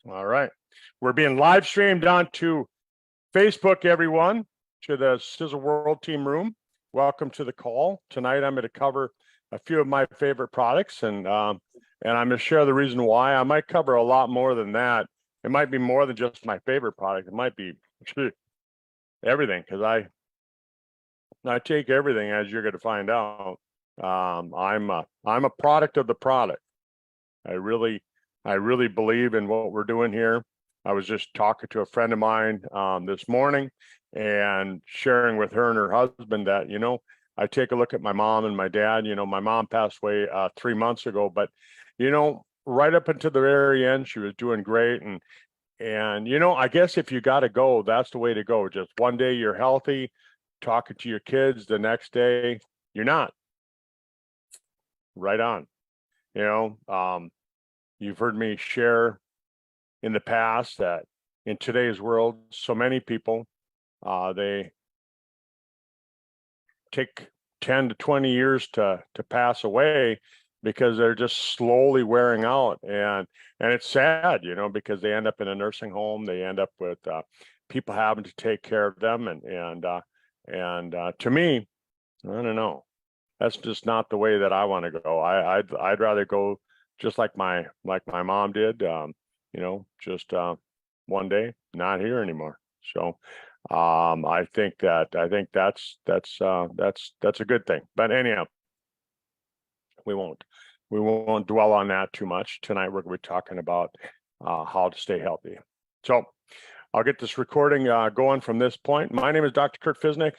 All right. We're being live streamed onto Facebook, everyone, to the Sisel World Team Room. Welcome to the call. Tonight, I'm going to cover a few of my favorite products, and I'm going to share the reason why. I might cover a lot more than that. It might be more than just my favorite product. It might be everything, because I take everything, as you're going to find out. I'm a product of the product. I really believe in what we're doing here. I was just talking to a friend of mine this morning and sharing with her and her husband that, I take a look at my mom and my dad. My mom passed away 3 months ago, but, right up until the very end, she was doing great. And I guess if you got to go, that's the way to go. Just one day you're healthy, talking to your kids, the next day you're not. Right on. You've heard me share in the past that in today's world, so many people, they take 10 to 20 years to pass away because they're just slowly wearing out. And it's sad, because they end up in a nursing home. They end up with people having to take care of them. And to me, I don't know. That's just not the way that I want to go. I'd rather go just like my mom did, just one day, not here anymore. So I think that's a good thing. But anyhow, we won't dwell on that too much. Tonight we're going to be talking about how to stay healthy. So I'll get this recording going from this point. My name is Dr. Curt Ficenec.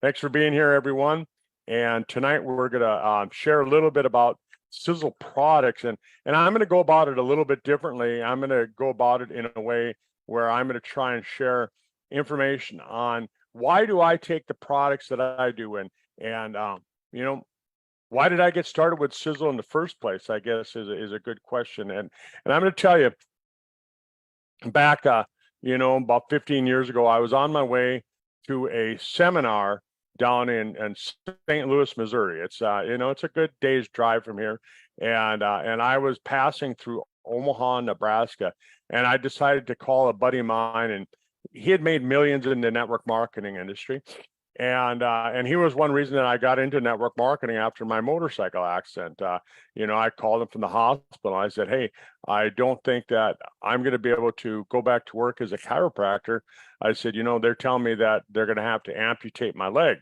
Thanks for being here, everyone. And tonight we're going to share a little bit about Sisel products, and I'm going to go about it a little bit differently. I'm going to go about it in a way where I'm going to try and share information on why do I take the products that I do, and why did I get started with Sisel in the first place, I guess is a good question. And I'm going to tell you, back about 15 years ago, I was on my way to a seminar down in St. Louis, Missouri. It's it's a good day's drive from here, and I was passing through Omaha, Nebraska, and I decided to call a buddy of mine, and he had made millions in the network marketing industry, and he was one reason that I got into network marketing after my motorcycle accident. I called him from the hospital. I said, "Hey, I don't think that I'm going to be able to go back to work as a chiropractor." I said, "They're telling me that they're going to have to amputate my leg."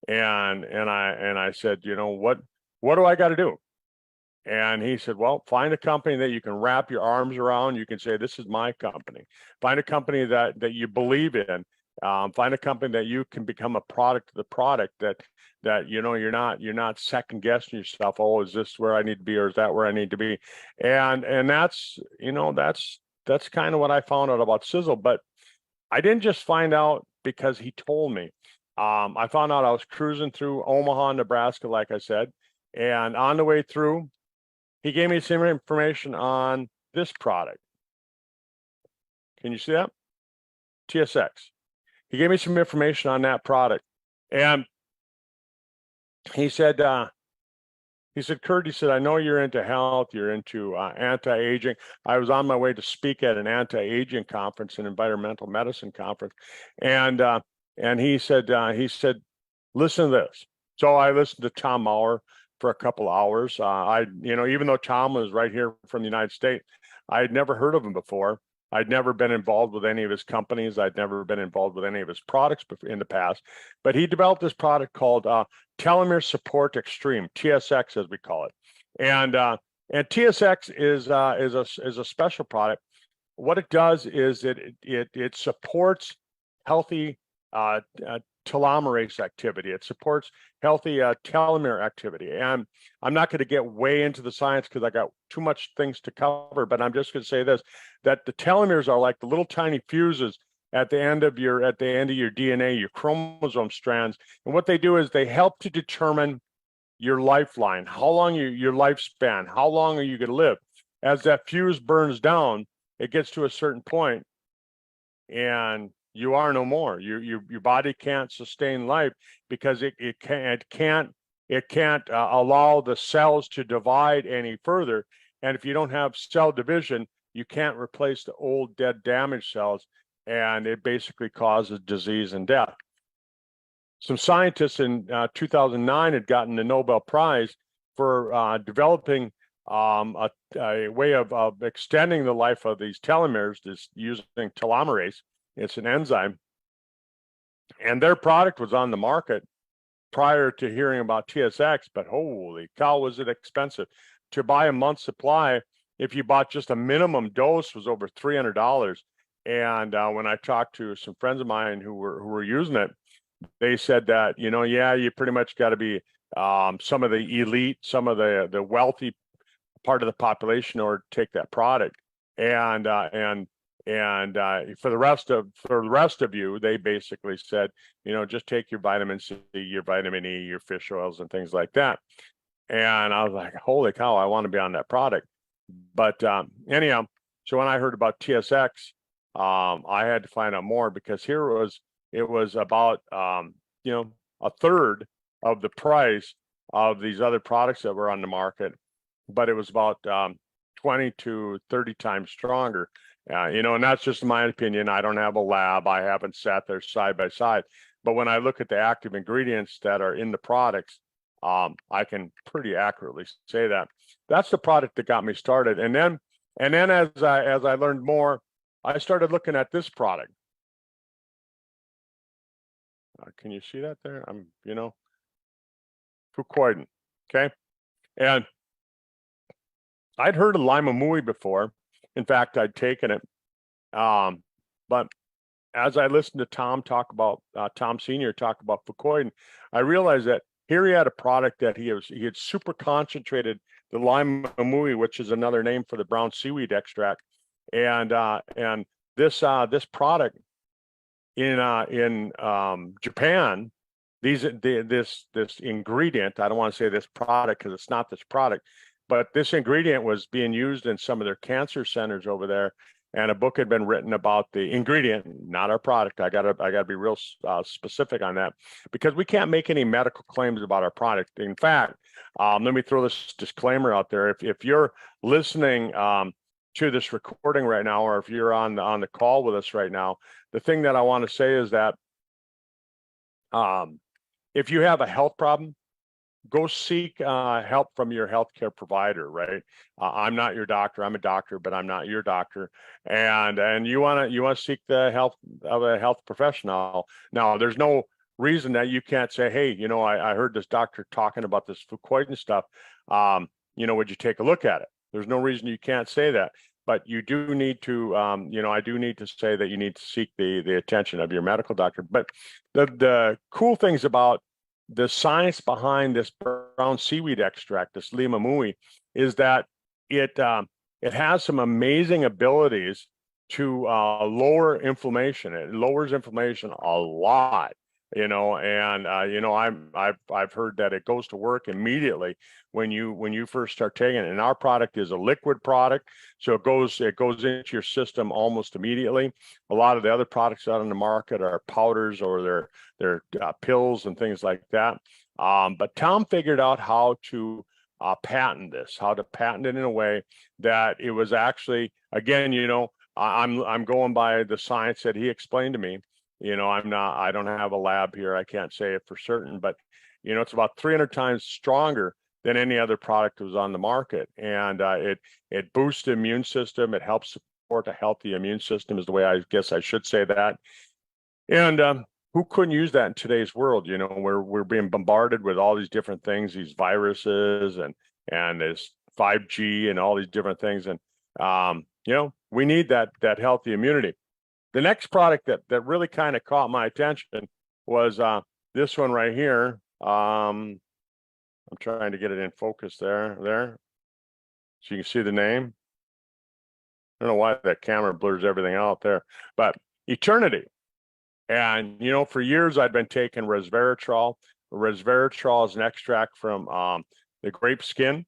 And I said, what do I got to do? And he said, well, find a company that you can wrap your arms around. You can say, this is my company. Find a company that you believe in. Find a company that you can become a product of the product, that you're not second guessing yourself. Oh, is this where I need to be, or is that where I need to be? And that's kind of what I found out about Sisel. But I didn't just find out because he told me. I found out I was cruising through Omaha, Nebraska, like I said, and on the way through, he gave me some information on this product. Can you see that? TSX. He gave me some information on that product, and he said, Curt, he said, I know you're into health, you're into anti-aging. I was on my way to speak at an anti-aging conference, an environmental medicine conference, and he said, listen to this. So I listened to Tom Mower for a couple hours. Even though Tom was right here from the United States, I had never heard of him before. I'd never been involved with any of his companies. I'd never been involved with any of his products in the past. But he developed this product called Telomere Support Extreme, TSX as we call it. And TSX is a special product. What it does is it supports healthy telomerase activity. It supports healthy telomere activity. And I'm not going to get way into the science because I got too much things to cover, but I'm just going to say this, that the telomeres are like the little tiny fuses at the end of your DNA, your chromosome strands. And what they do is they help to determine your lifeline, how long your lifespan, how long are you going to live. As that fuse burns down, it gets to a certain point and you are no more. Your body can't sustain life because it can't allow the cells to divide any further. And if you don't have cell division, you can't replace the old, dead, damaged cells, and it basically causes disease and death. Some scientists in 2009 had gotten the Nobel Prize for developing a way of extending the life of these telomeres, using telomerase. It's an enzyme. And their product was on the market prior to hearing about TSX, but holy cow, was it expensive. To buy a month's supply, if you bought just a minimum dose, was over $300. And when I talked to some friends of mine who were using it, they said that, yeah, you pretty much got to be some of the elite, some of the wealthy part of the population in order to take that product. And for the rest of you, they basically said, just take your vitamin C, your vitamin E, your fish oils, and things like that. And I was like, holy cow, I want to be on that product. But anyhow, so when I heard about TSX, I had to find out more, because it was about a third of the price of these other products that were on the market, but it was about 20 to 30 times stronger. And that's just my opinion. I don't have a lab. I haven't sat there side by side. But when I look at the active ingredients that are in the products, I can pretty accurately say that. That's the product that got me started. And then as I learned more, I started looking at this product. Can you see that there? Fucoidan. Okay. And I'd heard of Limamui before. In fact, I'd taken it. But as I listened to Tom Sr. talk about Fucoidan, I realized that here he had a product that he had super concentrated the Limamui, which is another name for the brown seaweed extract. And this product in Japan, this ingredient, I don't want to say this product because it's not this product, but this ingredient was being used in some of their cancer centers over there. And a book had been written about the ingredient, not our product. I gotta be real specific on that, because we can't make any medical claims about our product. In fact, let me throw this disclaimer out there. If you're listening to this recording right now, or if you're on the call with us right now, the thing that I want to say is that if you have a health problem, go seek help from your healthcare provider, right? I'm not your doctor. I'm a doctor, but I'm not your doctor. And you want to seek the help of a health professional. Now, there's no reason that you can't say, hey, I heard this doctor talking about this Fucoidan stuff. Would you take a look at it? There's no reason you can't say that. But you do need to, I do need to say that you need to seek the attention of your medical doctor. But the cool things about the science behind this brown seaweed extract, this Limamui, is that it has some amazing abilities to lower inflammation. It lowers inflammation a lot, and I've heard that it goes to work immediately when you first start taking it. And our product is a liquid product, so it goes into your system almost immediately. A lot of the other products out on the market are powders, or they're pills and things like that. But Tom figured out how to patent this, how to patent it in a way that it was actually, again, I'm going by the science that he explained to me. I don't have a lab here. I can't say it for certain, but it's about 300 times stronger than any other product that was on the market. And it boosts the immune system. It helps support a healthy immune system, is the way I guess I should say that. And who couldn't use that in today's world? We're being bombarded with all these different things, these viruses and this 5G and all these different things. And we need that healthy immunity. The next product that really kind of caught my attention was this one right here. I'm trying to get it in focus there, so you can see the name. I don't know why that camera blurs everything out there, but Eternity. And for years I'd been taking resveratrol. Resveratrol is an extract from the grape skin,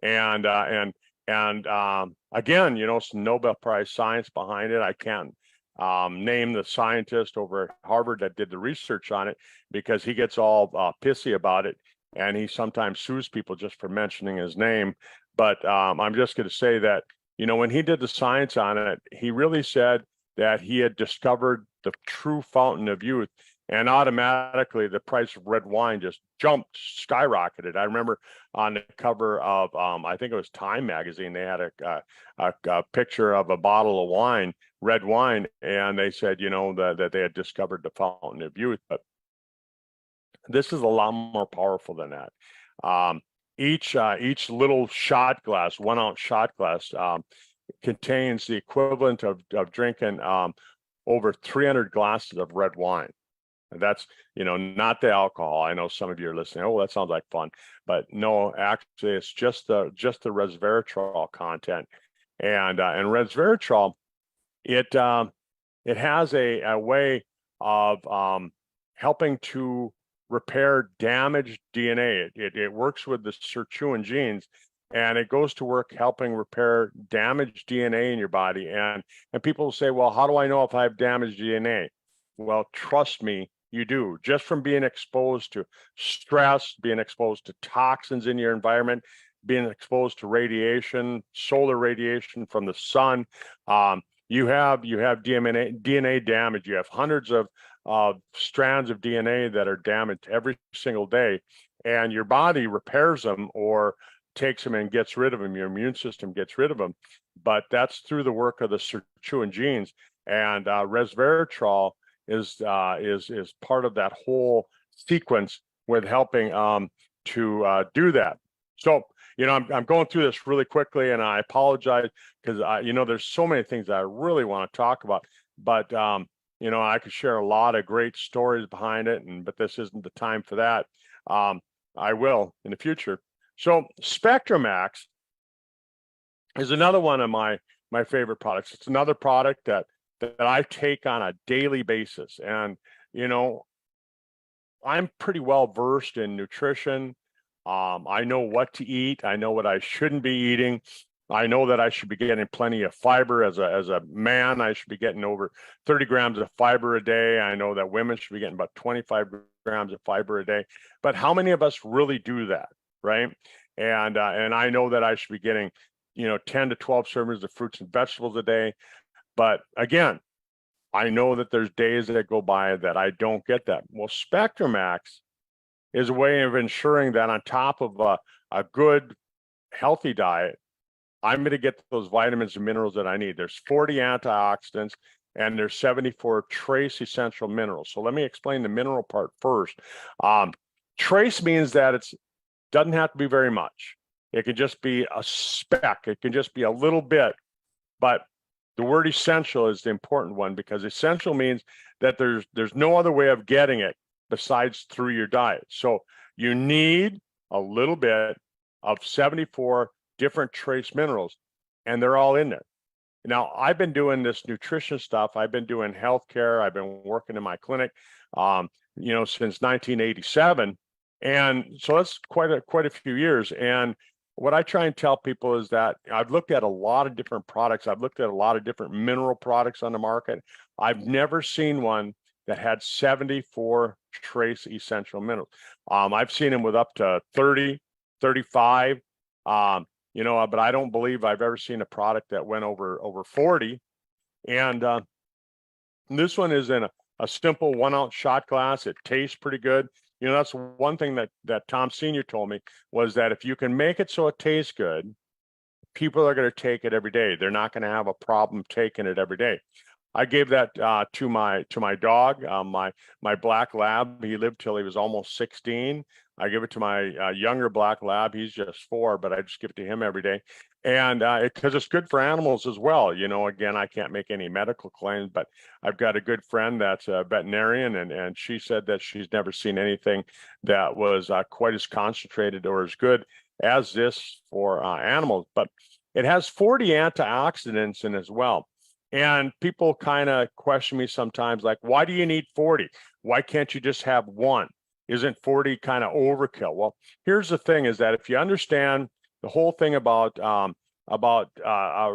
and again, some Nobel Prize science behind it. I can't name the scientist over at Harvard that did the research on it, because he gets all pissy about it, and he sometimes sues people just for mentioning his name. But I'm just going to say that when he did the science on it, he really said that he had discovered the true fountain of youth, and automatically the price of red wine just jumped, skyrocketed. I remember on the cover of, I think it was Time magazine, they had a picture of a bottle of wine, red wine, and they said, that they had discovered the fountain of youth. But this is a lot more powerful than that. Each little shot glass, 1 ounce shot glass, contains the equivalent of drinking over 300 glasses of red wine. And that's, not the alcohol. I know some of you are listening, oh, that sounds like fun. But no, actually, it's just the resveratrol content. And resveratrol, it has a way of helping to repair damaged DNA. It works with the sirtuin genes, and it goes to work helping repair damaged DNA in your body. And people say, well, how do I know if I have damaged DNA? Well, trust me, you do. Just from being exposed to stress, being exposed to toxins in your environment, being exposed to radiation, solar radiation from the sun, you have DNA damage. You have hundreds of strands of DNA that are damaged every single day, and your body repairs them or takes them and gets rid of them. Your immune system gets rid of them, but that's through the work of the sirtuin genes. And resveratrol is part of that whole sequence with helping to do that. So, I'm going through this really quickly, and I apologize because there's so many things that I really want to talk about, but I could share a lot of great stories behind it, but this isn't the time for that. I will in the future. So SpectraMax is another one of my favorite products. It's another product that I take on a daily basis. And, I'm pretty well versed in nutrition. I know what to eat. I know what I shouldn't be eating. I know that I should be getting plenty of fiber. As a man, I should be getting over 30 grams of fiber a day. I know that women should be getting about 25 grams of fiber a day. But how many of us really do that, right? And I know that I should be getting, 10 to 12 servings of fruits and vegetables a day. But again, I know that there's days that go by that I don't get that. Well, SpectraMax is a way of ensuring that on top of a good, healthy diet, I'm going to get those vitamins and minerals that I need. There's 40 antioxidants and there's 74 trace essential minerals. So let me explain the mineral part first. Trace means that it doesn't have to be very much. It can just be a speck. It can just be a little bit. But the word essential is the important one, because essential means that there's no other way of getting it besides through your diet. So you need a little bit of 74 different trace minerals, and they're all in there. Now, I've been doing this nutrition stuff. I've been doing healthcare. I've been working in my clinic, since 1987. And so that's quite a few years. And what I try and tell people is that I've looked at a lot of different products. I've looked at a lot of different mineral products on the market. I've never seen one that had 74 trace essential minerals. I've seen them with up to 30, 35, but I don't believe I've ever seen a product that went over 40. And this one is in a simple 1 ounce shot glass. It tastes pretty good. That's one thing that Tom Sr. told me, was that if you can make it so it tastes good, people are going to take it every day. They're not going to have a problem taking it every day. I gave that to my dog, my black lab. He lived till he was almost 16. I give it to my younger black lab. He's just 4, but I just give it to him every day. And because it's good for animals as well. Again, I can't make any medical claims, but I've got a good friend that's a veterinarian, and she said that she's never seen anything that was quite as concentrated or as good as this for animals. But it has 40 antioxidants in as well. And people kind of question me sometimes, like, why do you need 40? Why can't you just have 1? Isn't 40 kind of overkill? Well, here's the thing, is that if you understand the whole thing about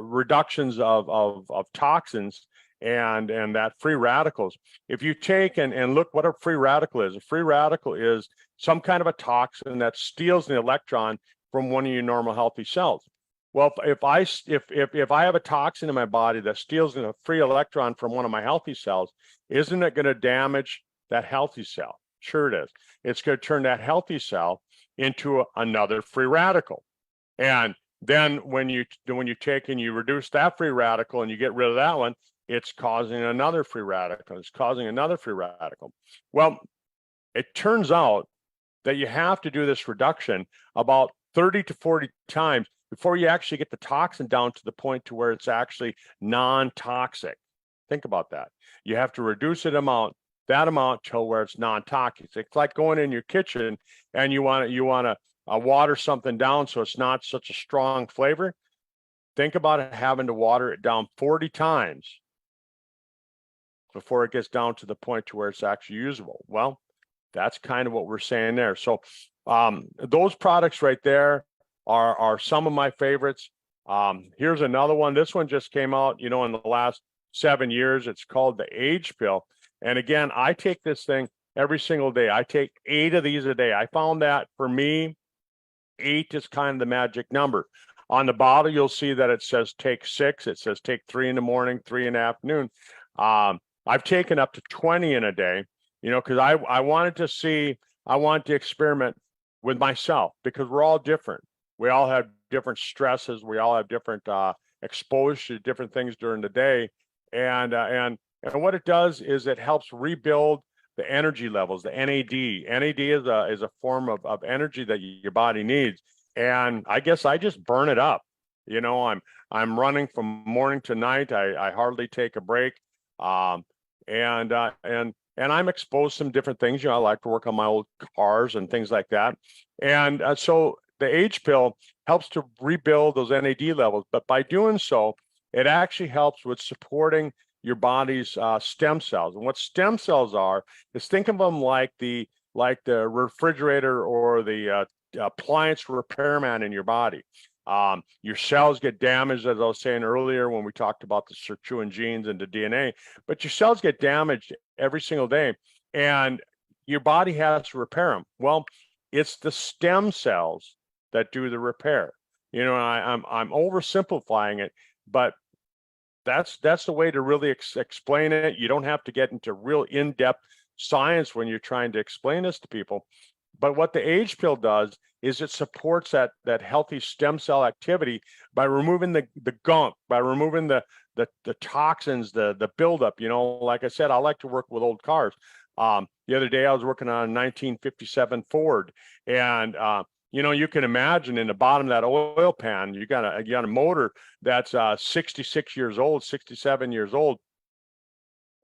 reductions of toxins and that free radicals, if you take and look what a free radical is, a free radical is some kind of a toxin that steals an electron from one of your normal healthy cells. Well, if I have a toxin in my body that steals a free electron from one of my healthy cells, isn't it going to damage that healthy cell? Sure it is. It's going to turn that healthy cell into another free radical. And then when you take and you reduce that free radical and you get rid of that one, it's causing another free radical. It's causing another free radical. Well, it turns out that you have to do this reduction about 30 to 40 times before you actually get the toxin down to the point to where it's actually non-toxic. Think about that. You have to reduce that amount till where it's non-toxic. It's like going in your kitchen and you want to water something down so it's not such a strong flavor. Think about it having to water it down 40 times before it gets down to the point to where it's actually usable. Well, that's kind of what we're saying there. So those products right there are some of my favorites. Here's another one. This one just came out, in the last 7 years. It's called the Age Pill. And again, I take this thing every single day. I take 8 of these a day. I found that for me, 8 is kind of the magic number. On the bottle, you'll see that it says take 6. It says take 3 in the morning, 3 in the afternoon. I've taken up to 20 in a day, because I wanted to experiment with myself, because we're all different. We all have different stresses. We all have different exposure to different things during the day. And what it does is it helps rebuild the energy levels, the NAD. NAD is a form of energy that your body needs. And I guess I just burn it up. I'm running from morning to night. I hardly take a break. And I'm exposed to some different things. I like to work on my old cars and things like that. And so the Age Pill helps to rebuild those NAD levels. But by doing so, it actually helps with supporting your body's stem cells. And what stem cells are is, think of them like the refrigerator or the appliance repairman in your body. Your cells get damaged, as I was saying earlier when we talked about the sirtuin genes and the DNA, but your cells get damaged every single day, and your body has to repair them. Well, it's the stem cells that do the repair. I'm oversimplifying it, but that's the way to really explain it. You don't have to get into real in-depth science when you're trying to explain this to people. But what the Age Pill does is it supports that healthy stem cell activity by removing the gunk, by removing the toxins, the buildup. Like I said, I like to work with old cars. The other day I was working on a 1957 Ford, and you can imagine in the bottom of that oil pan, you got a motor that's 66 years old, 67 years old.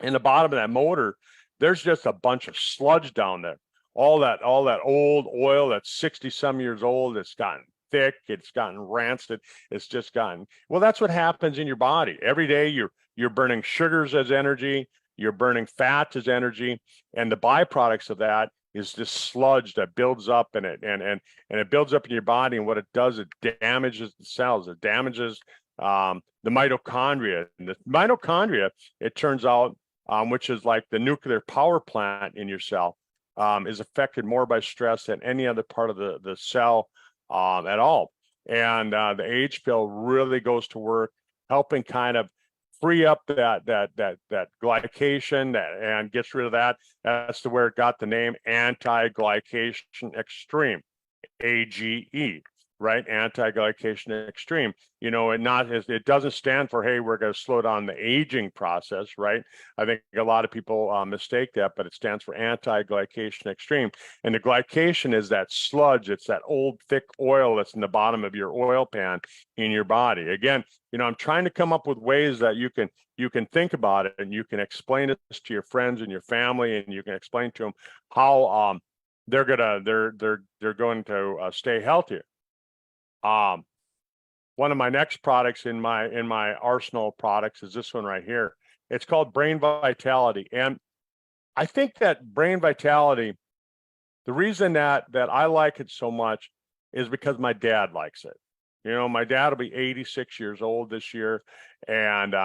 In the bottom of that motor, there's just a bunch of sludge down there. All that old oil that's 60 some years old, it's gotten thick, it's gotten rancid, it's just gotten, well, that's what happens in your body. Every day you're burning sugars as energy, you're burning fats as energy, and the byproducts of that is this sludge that builds up in it, and it builds up in your body, and what it does, it damages the cells, it damages the mitochondria. And the mitochondria, it turns out, which is like the nuclear power plant in your cell, is affected more by stress than any other part of the cell at all. And the Age Pill really goes to work helping kind of free up that glycation and gets rid of that. That's where it got the name anti-glycation extreme, AGE, right? Anti-glycation extreme. It doesn't stand for, hey, we're going to slow down the aging process, right? I think a lot of people mistake that, but it stands for anti-glycation extreme. And the glycation is that sludge. It's that old thick oil that's in the bottom of your oil pan in your body. Again, I'm trying to come up with ways that you can think about it, and you can explain it to your friends and your family, and you can explain to them how they're going to stay healthier. One of my next products in my arsenal of products is this one right here. It's called Brain Vitality. And I think that Brain Vitality, the reason that I like it so much is because my dad likes it. My dad will be 86 years old this year, and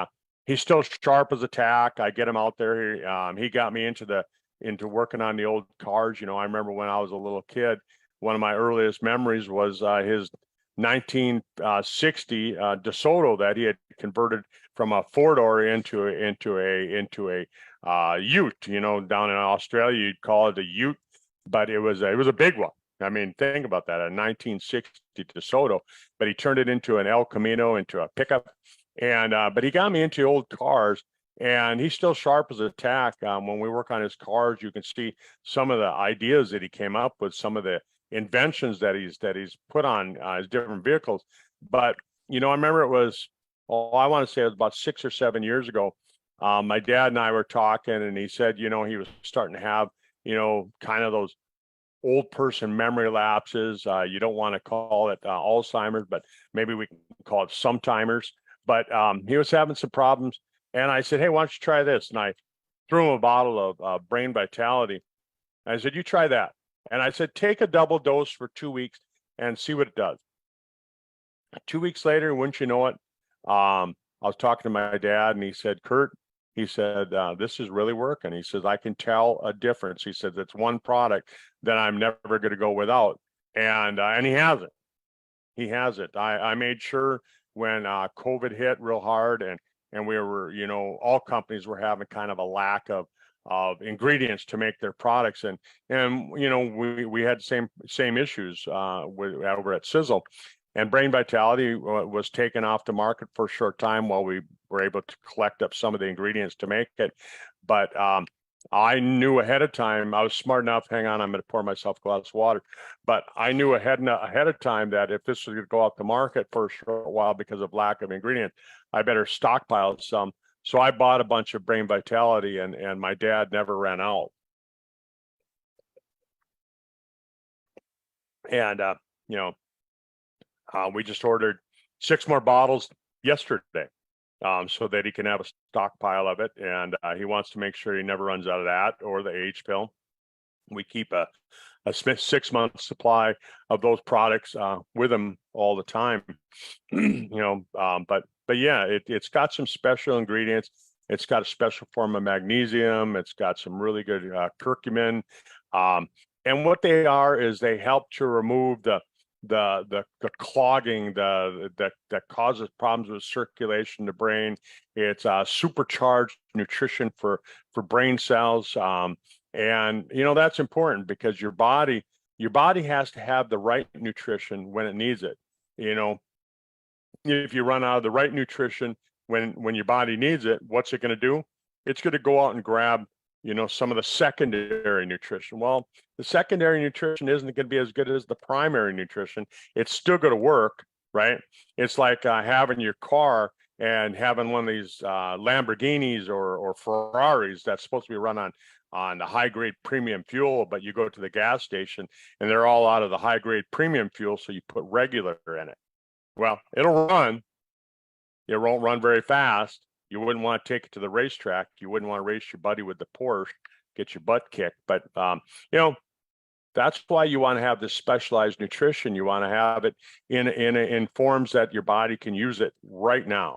he's still sharp as a tack. I get him out there. He got me into working on the old cars. I remember when I was a little kid, one of my earliest memories was 1960 DeSoto that he had converted from a four-door into a ute. You know, down in Australia you'd call it a ute, but it was a big one. I mean, think about that, a 1960 DeSoto, but he turned it into an El Camino, into a pickup. And but he got me into old cars, and he's still sharp as a tack. When we work on his cars, you can see some of the ideas that he came up with, some of the inventions that he's put on his different vehicles. But you know, I remember it was, I want to say it was about 6 or 7 years ago. My dad and I were talking, and he said, you know, he was starting to have, you know, kind of those old person memory lapses. You don't want to call it Alzheimer's, but maybe we can call it sometimers. But he was having some problems, and I said, hey, why don't you try this? And I threw him a bottle of Brain Vitality. And I said, you try that. And I said, take a double dose for 2 weeks and see what it does. 2 weeks later, wouldn't you know it, I was talking to my dad, and he said, Curt, he said, this is really working. He says, I can tell a difference. He said, it's one product that I'm never going to go without. And he has it. He has it. I made sure when COVID hit real hard, and we were, you know, all companies were having kind of a lack of ingredients to make their products, and you know, we had same issues over at Sisel. And Brain Vitality was taken off the market for a short time while we were able to collect up some of the ingredients to make it. But I knew ahead of time, I was smart enough, hang on, I'm going to pour myself a glass of water. But I knew ahead of time that if this was going to go off the market for a short while because of lack of ingredients, I better stockpile some. So I bought a bunch of Brain Vitality, and my dad never ran out. And, you know, we just ordered 6 more bottles yesterday, so that he can have a stockpile of it. And he wants to make sure he never runs out of that or the H pill. We keep a 6-month supply of those products with him all the time. You know, but yeah, it's got some special ingredients. It's got a special form of magnesium. It's got some really good curcumin. And what they are is they help to remove the clogging that causes problems with circulation in the brain. It's supercharged nutrition for brain cells. And you know, that's important because your body has to have the right nutrition when it needs it. You know, if you run out of the right nutrition when your body needs it, what's it going to do? It's going to go out and grab, you know, some of the secondary nutrition. Well, the secondary nutrition isn't going to be as good as the primary nutrition. It's still going to work, right? It's like having your car and having one of these Lamborghinis or Ferraris that's supposed to be run on the high grade premium fuel, but you go to the gas station and they're all out of the high grade premium fuel, so you put regular in it. Well, it'll run. It won't run very fast. You wouldn't want to take it to the racetrack. You wouldn't want to race your buddy with the Porsche, get your butt kicked. But, you know, that's why you want to have this specialized nutrition. You want to have it in forms that your body can use it right now.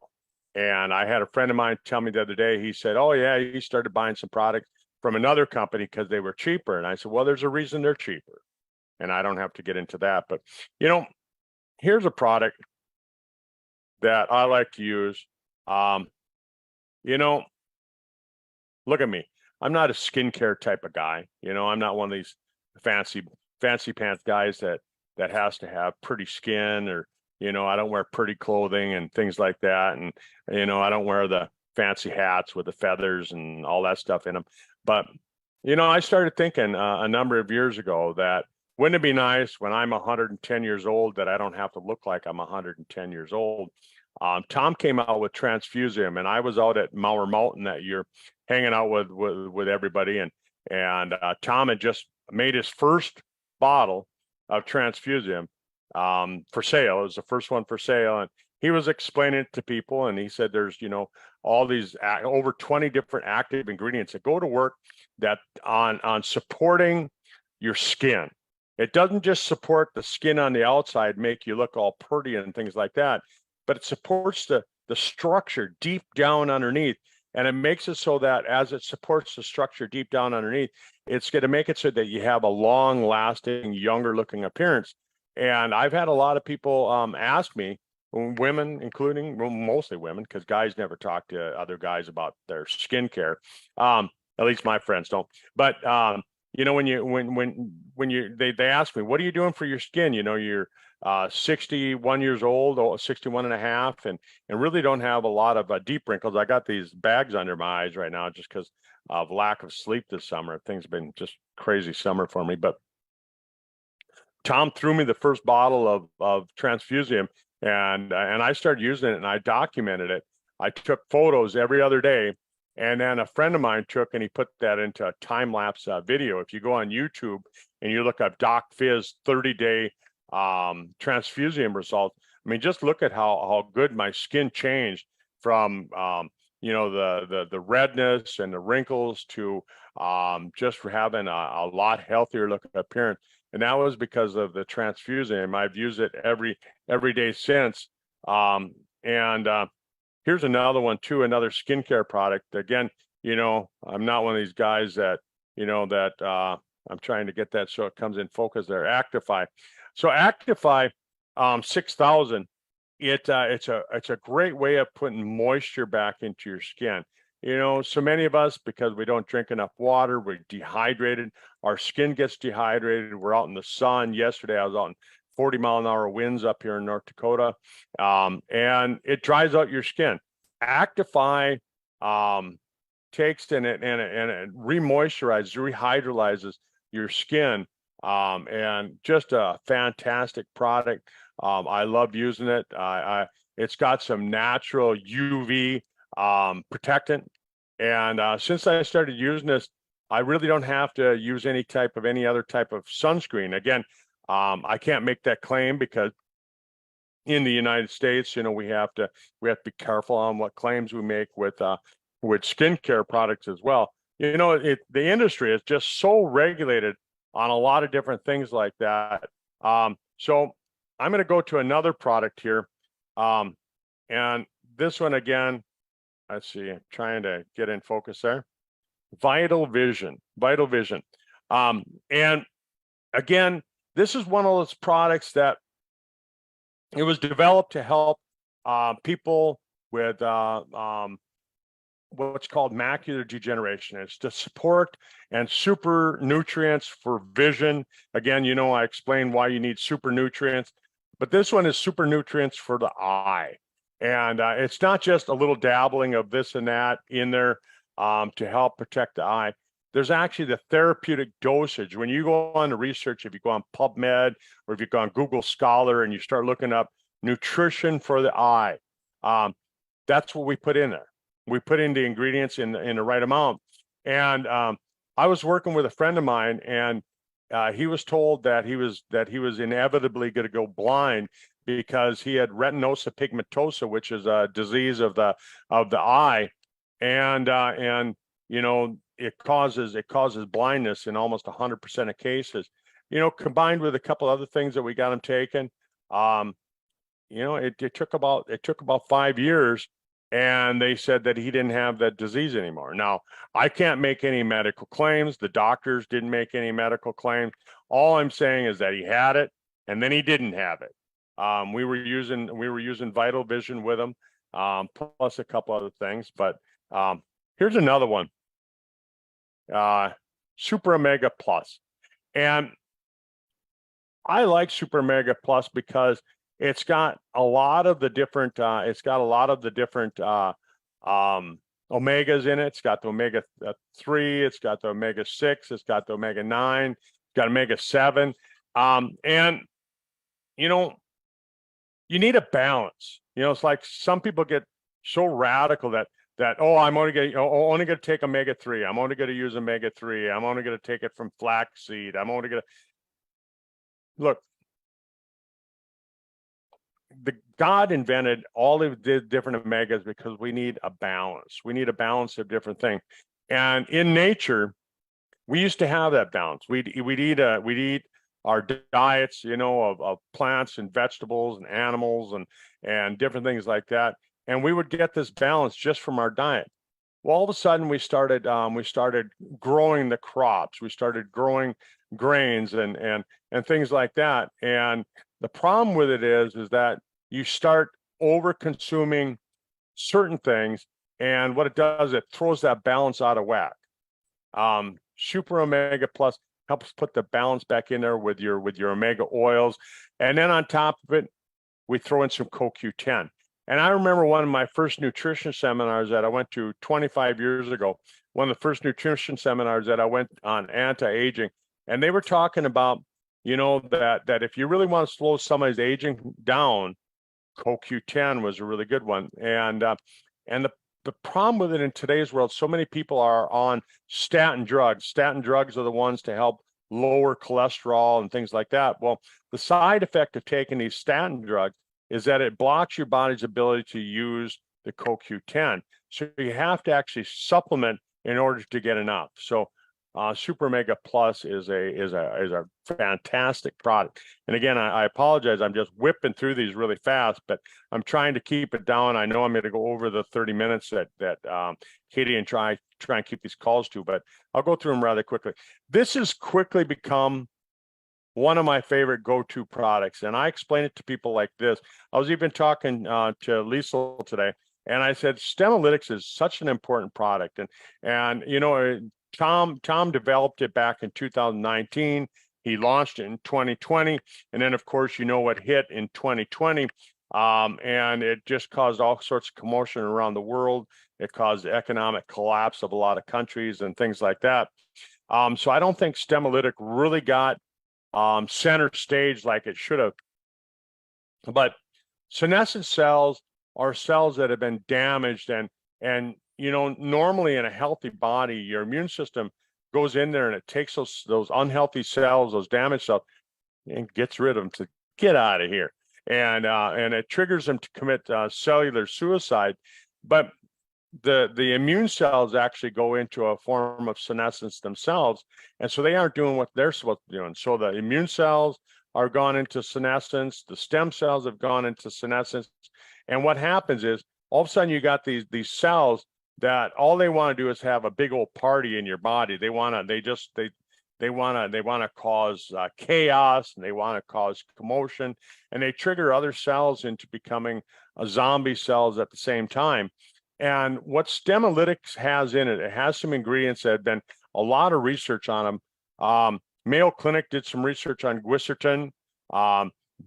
And I had a friend of mine tell me the other day, he said, oh, yeah, he started buying some products from another company because they were cheaper. And I said, well, there's a reason they're cheaper. And I don't have to get into that. But, you know, here's a product that I like to use. You know, look at me. I'm not a skincare type of guy. You know, I'm not one of these fancy pants guys that has to have pretty skin, or, you know, I don't wear pretty clothing and things like that. And, you know, I don't wear the fancy hats with the feathers and all that stuff in them. But, you know, I started thinking a number of years ago that wouldn't it be nice when I'm 110 years old that I don't have to look like I'm 110 years old? Tom came out with Transfusium, and I was out at Mower Mountain that year hanging out with everybody. And Tom had just made his first bottle of Transfusium for sale. It was the first one for sale. And he was explaining it to people, and he said there's, you know, all these over 20 different active ingredients that go to work that on supporting your skin. It doesn't just support the skin on the outside, make you look all pretty and things like that, but it supports the structure deep down underneath. And it makes it so that as it supports the structure deep down underneath, it's going to make it so that you have a long lasting, younger looking appearance. And I've had a lot of people ask me, women, including, well, mostly women, because guys never talk to other guys about their skincare. At least my friends don't. But you know, they ask me, what are you doing for your skin? You know, you're 61 years old, or 61 and a half, and really don't have a lot of deep wrinkles. I got these bags under my eyes right now just because of lack of sleep this summer. Things have been just crazy summer for me. But Tom threw me the first bottle of Transfusium, and I started using it, and I documented it. I took photos every other day, and then a friend of mine took and he put that into a time lapse video. If you go on YouTube and you look up Doc Fizz 30-day Transfusium results, I mean, just look at how good my skin changed from you know, the redness and the wrinkles to just having a lot healthier looking appearance. And that was because of the Transfusium. I've used it every day since. Here's another one too, another skincare product. Again, you know, I'm not one of these guys that, you know, that I'm trying to get that so it comes in focus there. Actify. So Actify 6000, it's a great way of putting moisture back into your skin. You know, so many of us, because we don't drink enough water, we're dehydrated. Our skin gets dehydrated. We're out in the sun. Yesterday, I was out in 40-mile-an-hour winds up here in North Dakota, and it dries out your skin. Actify takes and it remoisturizes, rehydrolyzes your skin, and just a fantastic product. I love using it. It's got some natural UV protectant, and since I started using this, I really don't have to use any other type of sunscreen. Again, I can't make that claim because in the United States, you know, we have to be careful on what claims we make with skincare products as well. You know, the industry is just so regulated on a lot of different things like that. So I'm going to go to another product here, and this one again. Let's see, I'm trying to get in focus there. Vital Vision. And again, this is one of those products that it was developed to help people with what's called macular degeneration. It's to support and super nutrients for vision. Again, you know, I explained why you need super nutrients, but this one is super nutrients for the eye. And it's not just a little dabbling of this and that in there to help protect the eye. There's actually the therapeutic dosage. When you go on the research, if you go on PubMed or if you go on Google Scholar and you start looking up nutrition for the eye, that's what we put in there. We put in the ingredients in the right amount. And I was working with a friend of mine, and he was told that he was inevitably going to go blind because he had retinosa pigmentosa, which is a disease of the eye, and you know, it causes blindness in almost 100% of cases. You know, combined with a couple other things that we got him taken, you know, it took about 5 years, and they said that he didn't have that disease anymore. Now, I can't make any medical claims. The doctors didn't make any medical claims. All I'm saying is that he had it, and then he didn't have it. We were using Vital Vision with him, plus a couple other things. But here's another one, Super Omega Plus, and I like Super Omega Plus because it's got a lot of the different omegas in it. It's got the omega 3, it's got the omega 6, it's got the omega 9, it's got omega 7, and you know, you need a balance. You know, it's like some people get so radical that oh, I'm only going to take omega 3. I'm only going to use omega 3. I'm only going to take it from flaxseed. I'm only going to look. God invented all of the different omegas because we need a balance. We need a balance of different things. And in nature, we used to have that balance. We'd eat our diets, you know, of plants and vegetables and animals and different things like that. And we would get this balance just from our diet. Well, all of a sudden we started growing the crops. We started growing grains and things like that. And the problem with it is that you start over consuming certain things, and what it does, it throws that balance out of whack. Super Omega Plus helps put the balance back in there with your omega oils, and then on top of it, we throw in some CoQ10. And I remember one of my first nutrition seminars that I went to 25 years ago, one of the first nutrition seminars that I went on anti-aging, and they were talking about, that if you really want to slow somebody's aging down, CoQ10 was a really good one. And the problem with it in today's world, so many people are on statin drugs. Statin drugs are the ones to help lower cholesterol and things like that. Well, the side effect of taking these statin drugs is that it blocks your body's ability to use the CoQ10. So you have to actually supplement in order to get enough. So Super Omega Plus is a fantastic product. And again, I apologize. I'm just whipping through these really fast, but I'm trying to keep it down. I know I'm going to go over the 30 minutes that Katie and try and keep these calls to, but I'll go through them rather quickly. This has quickly become one of my favorite go-to products, and I explain it to people like this. I was even talking to Sisel today, and I said Stemolytics is such an important product, and Tom developed it back in 2019. He launched it in 2020, and then of course what hit in 2020, and it just caused all sorts of commotion around the world. It caused the economic collapse of a lot of countries and things like that. So I don't think Stemolytic really got center stage like it should have. But senescent cells are cells that have been damaged, and normally in a healthy body, your immune system goes in there and it takes those unhealthy cells, those damaged cells, and gets rid of them to get out of here. And it triggers them to commit cellular suicide. But the immune cells actually go into a form of senescence themselves, and so they aren't doing what they're supposed to do. And so the immune cells are gone into senescence, the stem cells have gone into senescence, and what happens is all of a sudden you got these cells that all they want to do is have a big old party in your body. They want to cause chaos, and they want to cause commotion, and they trigger other cells into becoming zombie cells at the same time. And what Stemolytics has in it, it has some ingredients that have been a lot of research on them. Mayo Clinic did some research on Glycertin.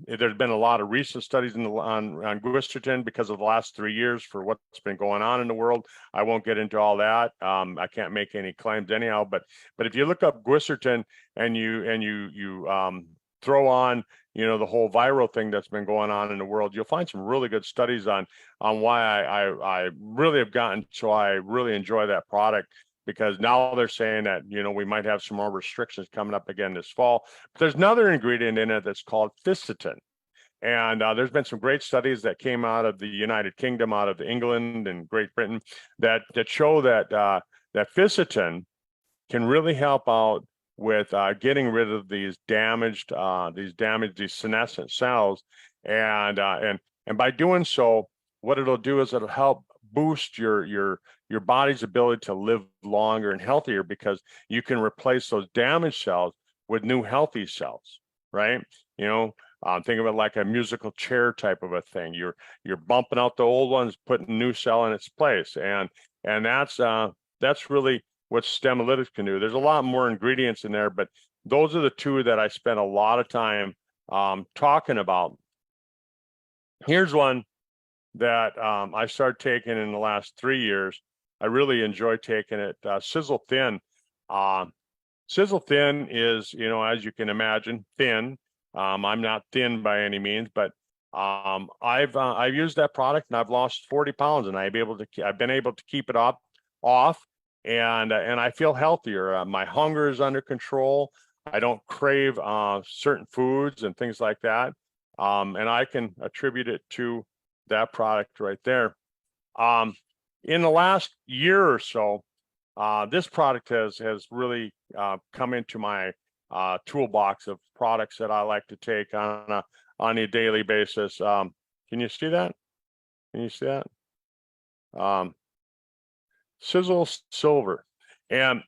There's been a lot of recent studies on Glycertin because of the last 3 years for what's been going on in the world. I won't get into all that. I can't make any claims anyhow. But if you look up Glycertin and you throw on the whole viral thing that's been going on in the world, you'll find some really good studies on why I really have gotten so I really enjoy that product, because now they're saying that we might have some more restrictions coming up again this fall. But there's another ingredient in it that's called Ficenec, and there's been some great studies that came out of the United Kingdom, out of England and Great Britain, that show that that Ficenec can really help out with getting rid of these senescent cells, and by doing so, what it'll do is it'll help boost your body's ability to live longer and healthier, because you can replace those damaged cells with new healthy cells, right? Think of it like a musical chair type of a thing. You're bumping out the old ones, putting a new cell in its place, and that's really what Stemolytics can do. There's a lot more ingredients in there, but those are the two that I spent a lot of time talking about. Here's one that I started taking in the last 3 years. I really enjoy taking it. Sisel Thin. Sisel Thin is, as you can imagine, thin. I'm not thin by any means, but I've used that product and I've lost 40 pounds, and I've been able to keep it off, and I feel healthier. My hunger is under control. I don't crave certain foods and things like that, and I can attribute it to that product right there. In the last year or so, this product has really come into my toolbox of products that I like to take on a daily basis. Can you see that? Can you see that? Sisel Silver. And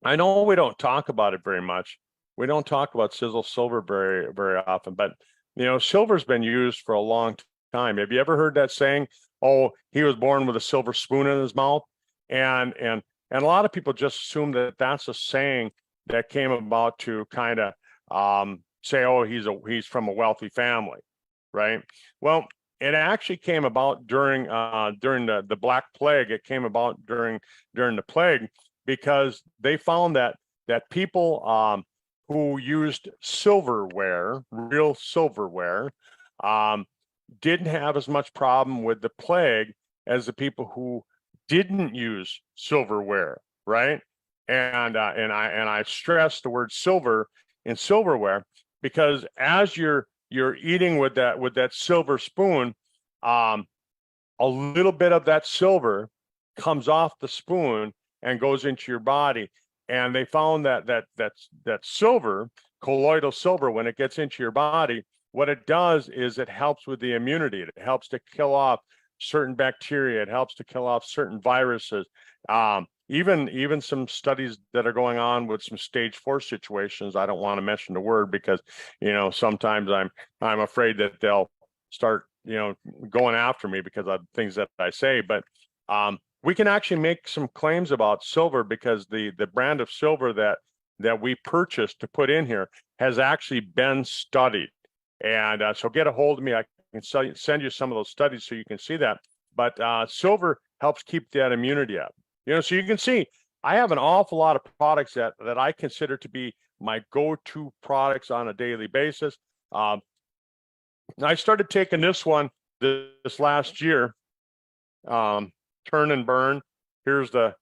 I know we don't talk about it very much. We don't talk about Sisel silver very often, but silver's been used for a long time. Have you ever heard that saying? Oh, he was born with a silver spoon in his mouth, and a lot of people just assume that that's a saying that came about to kind of say, oh, he's from a wealthy family, right? Well, it actually came about during the Black Plague. It came about during the plague because they found that people who used silverware, real silverware, um, didn't have as much problem with the plague as the people who didn't use silverware, right? And I stress the word silver in silverware because as you're eating with that silver spoon, a little bit of that silver comes off the spoon and goes into your body. And they found that silver, colloidal silver, when it gets into your body, what it does is it helps with the immunity. It helps to kill off certain bacteria. It helps to kill off certain viruses. Even some studies that are going on with some stage 4 situations. I don't want to mention the word because sometimes I'm afraid that they'll start going after me because of things that I say. But we can actually make some claims about silver because the brand of silver that we purchased to put in here has actually been studied. And so get a hold of me. I can send you some of those studies so you can see that. But silver helps keep that immunity up. So you can see I have an awful lot of products that I consider to be my go-to products on a daily basis. I started taking this one this last year. Turn and burn. Here's the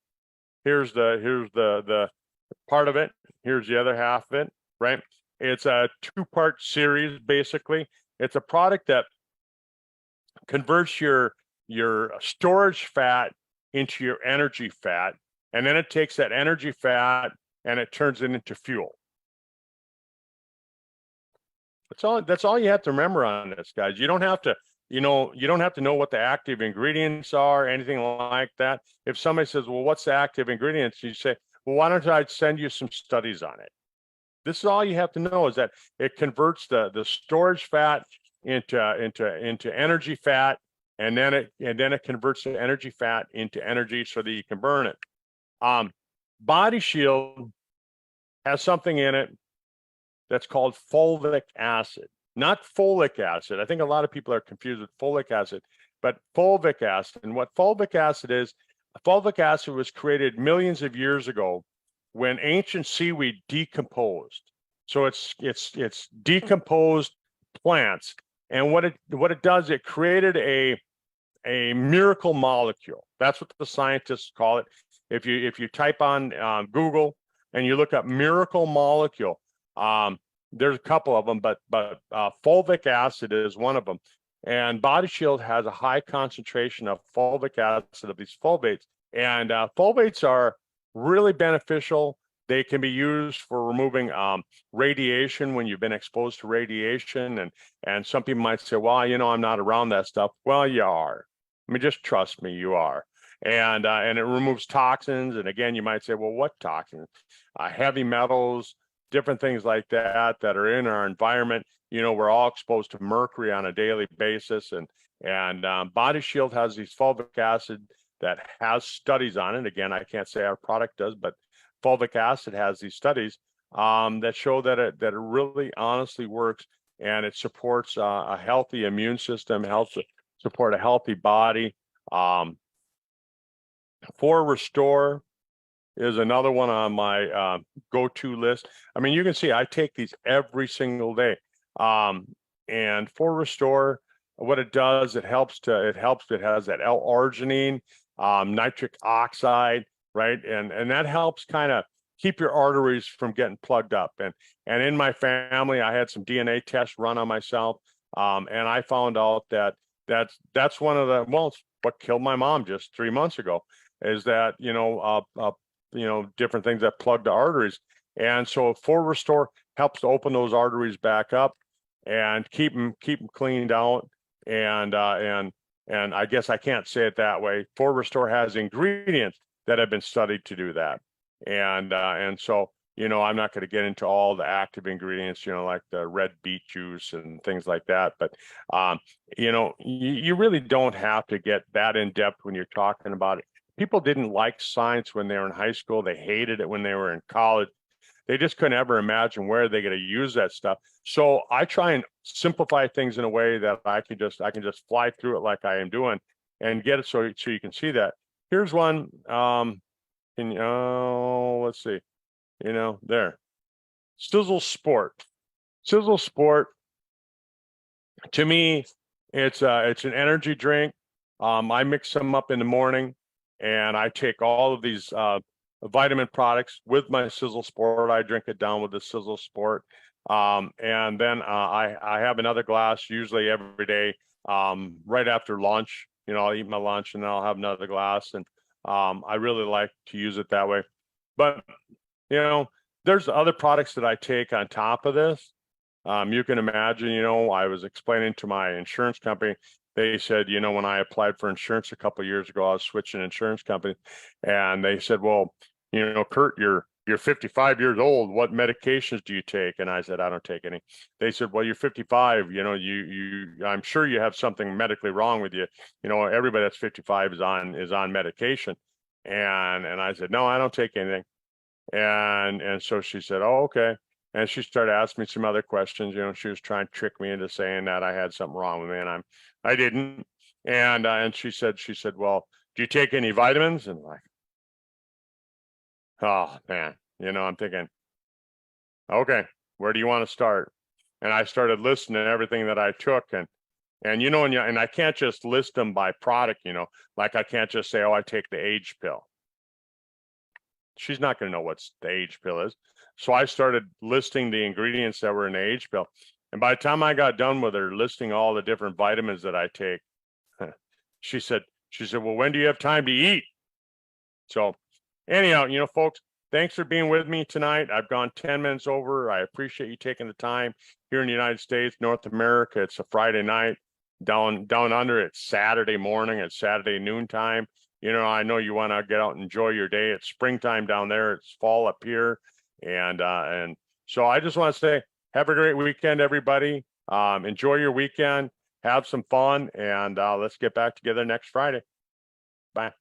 part of it. Here's the other half of it, right? It's a 2-part series, basically. It's a product that converts your storage fat into your energy fat, and then it takes that energy fat and it turns it into fuel. That's all you have to remember on this, guys. You don't have to you don't have to know what the active ingredients are, anything like that. If somebody says, well, what's the active ingredients? You say, well, why don't I send you some studies on it? This is all you have to know, is that it converts the storage fat into energy fat, and then it converts the energy fat into energy so that you can burn it. Body Shield has something in it that's called fulvic acid, not folic acid. I think a lot of people are confused with folic acid, but fulvic acid. And what fulvic acid was created millions of years ago when ancient seaweed decomposed. So it's decomposed plants, and what it does, it created a miracle molecule. That's what the scientists call it. If you type on Google and you look up miracle molecule, there's a couple of them, but fulvic acid is one of them. And Body Shield has a high concentration of fulvic acid, of these fulvates, and fulvates are really beneficial. They can be used for removing radiation when you've been exposed to radiation. And some people might say, well, I'm not around that stuff. Well, you are. I mean, just trust me, you are. And it removes toxins. And again, you might say, well, what toxins? Heavy metals, different things like that are in our environment. We're all exposed to mercury on a daily basis. And Body Shield has these fulvic acid that has studies on it. Again, I can't say our product does, but fulvic acid has these studies that show that it really honestly works, and it supports a healthy immune system, helps support a healthy body. For Restore is another one on my go-to list. I mean, you can see I take these every single day. And For Restore, what it does, it has that L-arginine, nitric oxide, right? And that helps kind of keep your arteries from getting plugged up. And in my family, I had some DNA tests run on myself. And I found out that's one of the, well, it's what killed my mom just 3 months ago, is that, different things that plug the arteries. And so For Restore helps to open those arteries back up and keep them cleaned out. And I guess I can't say it that way. For Restore has ingredients that have been studied to do that. And so, I'm not going to get into all the active ingredients, like the red beet juice and things like that. But, you really don't have to get that in depth when you're talking about it. People didn't like science when they were in high school. They hated it when they were in college. They just couldn't ever imagine where they're going to use that stuff. So I try and simplify things in a way that I can just fly through it like I am doing and get it so you can see that. Here's one. Let's see. There. Sisel Sport. Sisel Sport. To me, it's an energy drink. I mix them up in the morning, and I take all of these vitamin products with my Sisel Sport. I drink it down with the Sisel Sport, and then I have another glass usually every day right after lunch. I'll eat my lunch and then I'll have another glass, and I really like to use it that way. But there's other products that I take on top of this. You can imagine, I was explaining to my insurance company. They said, when I applied for insurance a couple of years ago, I was switching insurance company, and they said, well, Curt, you're 55 years old. What medications do you take? And I said, I don't take any. They said, well, you're 55. I'm sure you have something medically wrong with you. Everybody that's 55 is on medication. And I said, no, I don't take anything. And so she said, oh, okay. And she started asking me some other questions. She was trying to trick me into saying that I had something wrong with me, and I didn't. And she said, well, do you take any vitamins? And like, oh man, I'm thinking, okay, where do you want to start? And I started listing everything that I took, and I can't just list them by product, like I can't just say, oh, I take the age pill. She's not going to know what the age pill is. So I started listing the ingredients that were in the age pill. And by the time I got done with her listing all the different vitamins that I take, she said, well, when do you have time to eat? So anyhow, folks, thanks for being with me tonight. I've gone 10 minutes over. I appreciate you taking the time here in the United States, North America. It's a Friday night. Down under, it's Saturday morning. It's Saturday noontime. I know you want to get out and enjoy your day. It's springtime down there. It's fall up here. And so I just want to say, have a great weekend, everybody. Enjoy your weekend. Have some fun. And let's get back together next Friday. Bye.